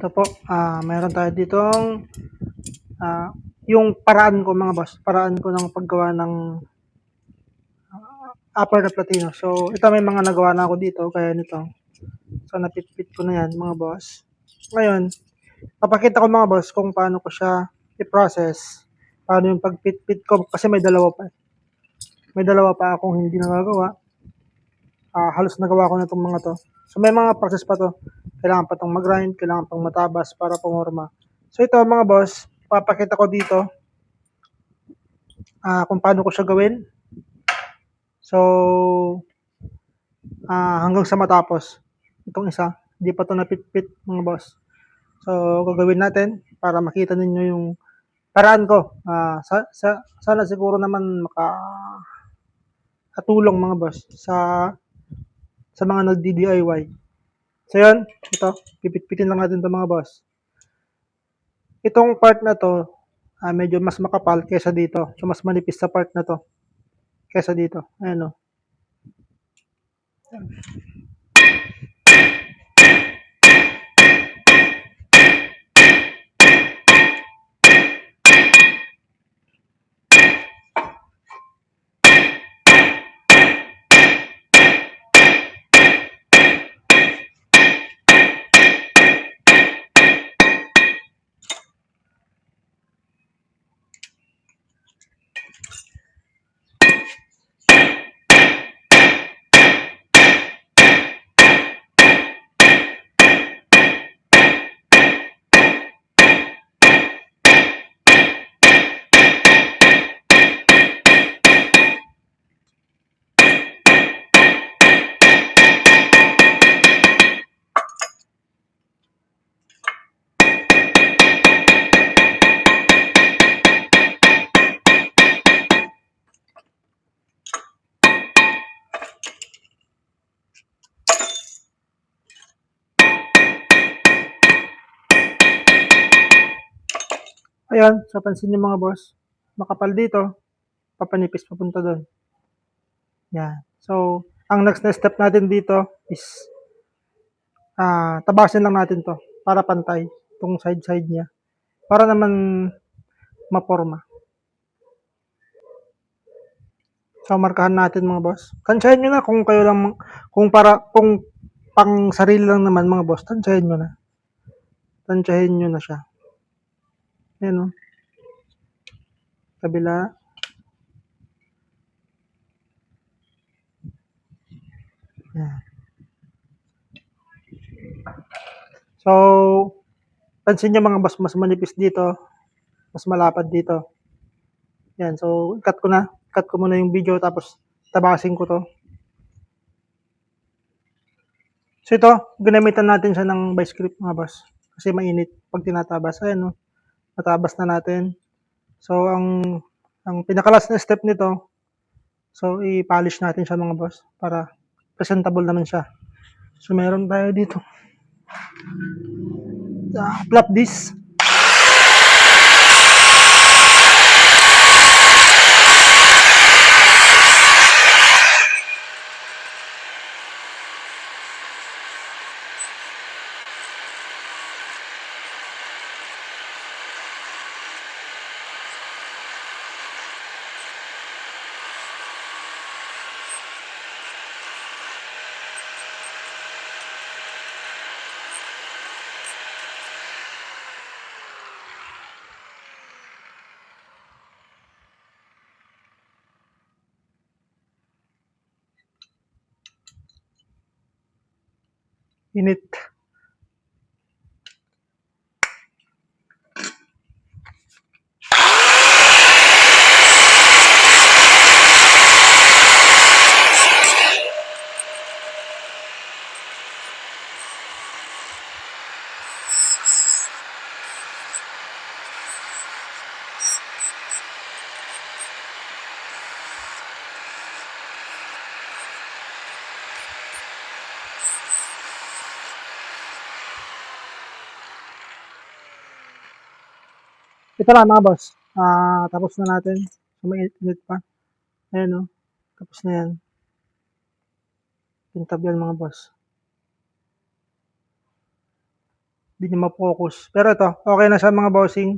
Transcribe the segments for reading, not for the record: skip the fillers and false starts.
Ito po, meron tayo ditong yung paraan ko mga boss, paraan ko ng paggawa ng upper na platino. So, ito may mga nagawa na ako dito, kaya nito. So, napitpit ko na yan mga boss. Ngayon, papakita ko mga boss kung paano ko siya i-process. Paano yung pagpitpit ko, kasi may dalawa pa. May dalawa pa akong hindi nagagawa. Halos nagawa ko na itong mga to. So, may mga process pa to. Kailangan pa itong mag-grind, kailangan pang matabas para pumorma. So, ito mga boss, papakita ko dito kung paano ko siya gawin. So, hanggang sa matapos. Itong isa, hindi pa to napitpit mga boss. So, gagawin natin para makita ninyo yung paraan ko. Sana siguro naman makatulong mga boss sa mga nagdi-DIY. So, yun, ito, pipit-pitin lang natin ito mga boss. Itong part na to, medyo mas makapal kaysa dito. So, mas manipis sa part na to kaysa dito. Ayan o. Ayan, so pansin nyo mga boss, makapal dito, papanipis papunta doon. Yan. So, ang next na step natin dito is tabasin lang natin to para pantay itong side niya. Para naman maporma. So, markahan natin mga boss. Tansyahin nyo na kung kayo lang, kung pang sarili lang naman mga boss, tansyahin nyo na. Tansyahin nyo na siya. Ayan o. Kabila. Ayan. So, pansin nyo mga boss, mas manipis dito, mas malapad dito. Yan, so cut ko muna yung video tapos tabasin ko to. So ito, ginamitan natin siya ng vice grip mga boss kasi mainit pag tinatabas. Ayan no, natabas na natin. So ang pinakalas na step nito, so i-polish natin siya mga boss para presentable naman siya. So meron tayo dito. Flap disc. Init. Ito lang mga boss. Tapos na natin. So, mainit pa. Ayan o. Tapos na yan. Pintab yan mga boss. Hindi niya ma-focus. Pero ito, okay na siya mga bossing.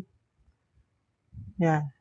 Yan.